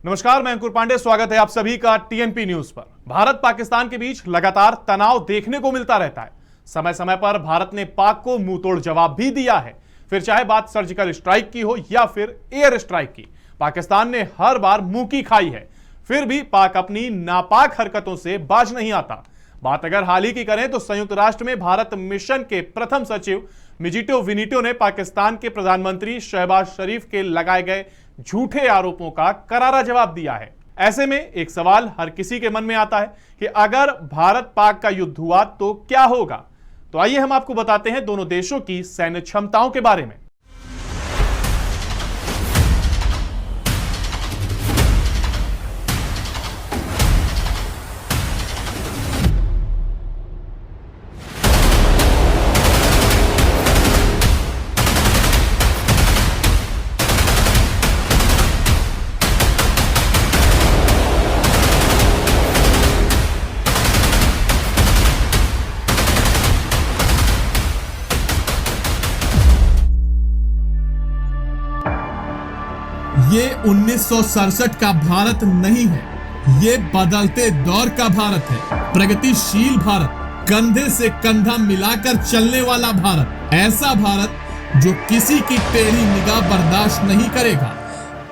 नमस्कार, मैं अंकुर पांडे। स्वागत है आप सभी का टीएनपी न्यूज पर। भारत पाकिस्तान के बीच लगातार तनाव देखने को मिलता रहता है। समय समय पर भारत ने पाक को मुंहतोड़ जवाब भी दिया है, फिर चाहे बात सर्जिकल स्ट्राइक की हो या फिर एयर स्ट्राइक की। पाकिस्तान ने हर बार मुंह की खाई है, फिर भी पाक अपनी नापाक हरकतों से बाज नहीं आता। बात अगर हाल ही की करें तो संयुक्त राष्ट्र में भारत मिशन के प्रथम सचिव मिजिटो विनिटो ने पाकिस्तान के प्रधानमंत्री शहबाज शरीफ के लगाए गए झूठे आरोपों का करारा जवाब दिया है। ऐसे में एक सवाल हर किसी के मन में आता है कि अगर भारत पाक का युद्ध हुआ तो क्या होगा। तो आइए हम आपको बताते हैं दोनों देशों की सैन्य क्षमताओं के बारे में। ये 1967 का भारत नहीं है, ये बदलते दौर का भारत है। प्रगतिशील भारत, कंधे से कंधा मिलाकर चलने वाला भारत, ऐसा भारत जो किसी की टेढ़ी निगाह बर्दाश्त नहीं करेगा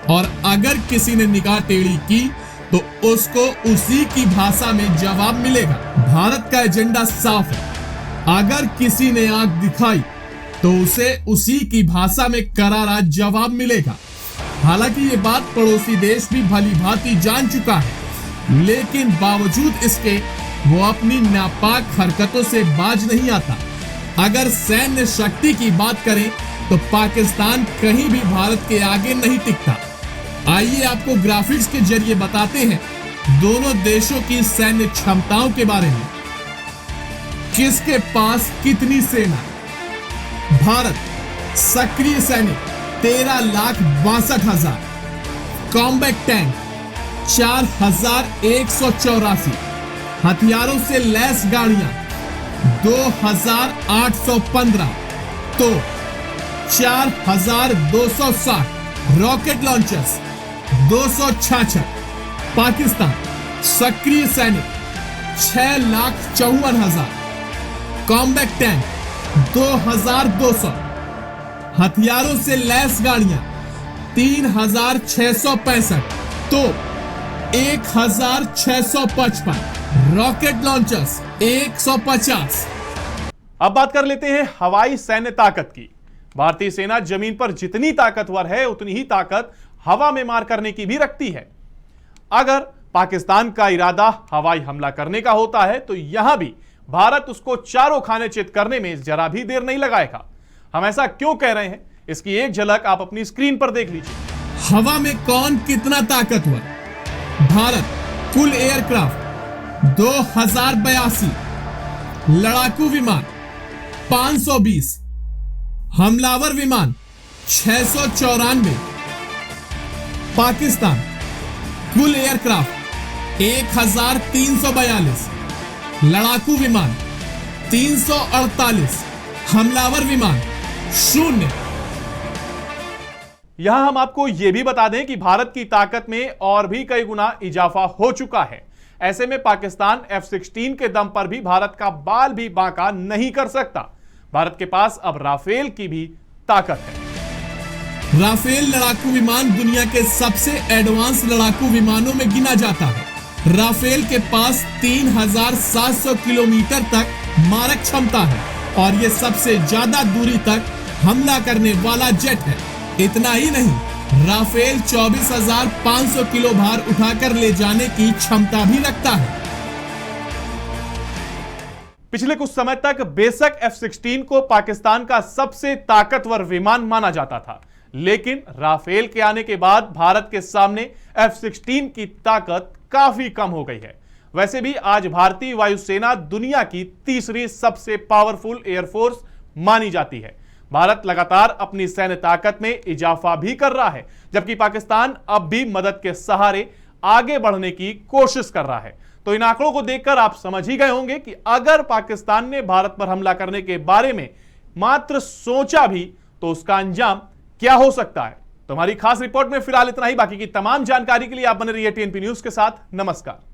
और अगर किसी ने निगाह टेढ़ी की तो उसको उसी की भाषा में जवाब मिलेगा। भारत का एजेंडा साफ है, अगर किसी ने आंख दिखाई तो उसे उसी की भाषा में करारा जवाब मिलेगा। हालांकि ये बात पड़ोसी देश भी भली भांति जान चुका है, लेकिन बावजूद इसके वो अपनी नापाक हरकतों से बाज नहीं आता। अगर सैन्य शक्ति की बात करें तो पाकिस्तान कहीं भी भारत के आगे नहीं टिकता। आइए आपको ग्राफिक्स के जरिए बताते हैं दोनों देशों की सैन्य क्षमताओं के बारे में। किसके पास कितनी सेना? भारत सक्रिय सैनिक 13,62,000, कॉम्बैट टैंक 4,184, हथियारों से लैस गाड़ियां 2,815, तो 4,260, रॉकेट लॉन्चर्स 266। पाकिस्तान सक्रिय सैनिक 6,54,000, कॉम्बैट टैंक 2,200, हथियारों से लैस गाड़ियां 3,665, तो 1,655, रॉकेट लॉन्चर्स 150। अब बात कर लेते हैं हवाई सैन्य ताकत की। भारतीय सेना जमीन पर जितनी ताकतवर है उतनी ही ताकत हवा में मार करने की भी रखती है। अगर पाकिस्तान का इरादा हवाई हमला करने का होता है तो यहां भी भारत उसको चारों खाने चित करने में जरा भी देर नहीं लगाएगा। हम ऐसा क्यों कह रहे हैं, इसकी एक झलक आप अपनी स्क्रीन पर देख लीजिए। हवा में कौन कितना ताकतवर? भारत कुल एयरक्राफ्ट 2082, लड़ाकू विमान 520, हमलावर विमान 694। पाकिस्तान कुल एयरक्राफ्ट 1342, लड़ाकू विमान 348, हमलावर विमान 0। यहां हम आपको यह भी बता दें कि भारत की ताकत में और भी कई गुना इजाफा हो चुका है। ऐसे में पाकिस्तान F-16 के दम पर भी भारत का बाल भी बांका नहीं कर सकता। भारत के पास अब राफेल की भी ताकत है। राफेल लड़ाकू विमान दुनिया के सबसे एडवांस लड़ाकू विमानों में गिना जाता है। राफेल के पास 3,700 किलोमीटर तक मारक क्षमता है और ये सबसे ज्यादा दूरी तक हमला करने वाला जेट है। इतना ही नहीं, राफेल 24,500 किलो भार उठाकर ले जाने की क्षमता भी रखता है। पिछले कुछ समय तक बेशक F-16 को पाकिस्तान का सबसे ताकतवर विमान माना जाता था, लेकिन राफेल के आने के बाद भारत के सामने F-16 की ताकत काफी कम हो गई है। वैसे भी आज भारतीय वायुसेना दुनिया की तीसरी सबसे पावरफुल एयरफोर्स मानी जाती है। भारत लगातार अपनी सैन्य ताकत में इजाफा भी कर रहा है, जबकि पाकिस्तान अब भी मदद के सहारे आगे बढ़ने की कोशिश कर रहा है। तो इन आंकड़ों को देखकर आप समझ ही गए होंगे कि अगर पाकिस्तान ने भारत पर हमला करने के बारे में मात्र सोचा भी तो उसका अंजाम क्या हो सकता है। तो हमारी खास रिपोर्ट में फिलहाल इतना ही। बाकी की तमाम जानकारी के लिए आप बने रहिए टीएनपी न्यूज के साथ। नमस्कार।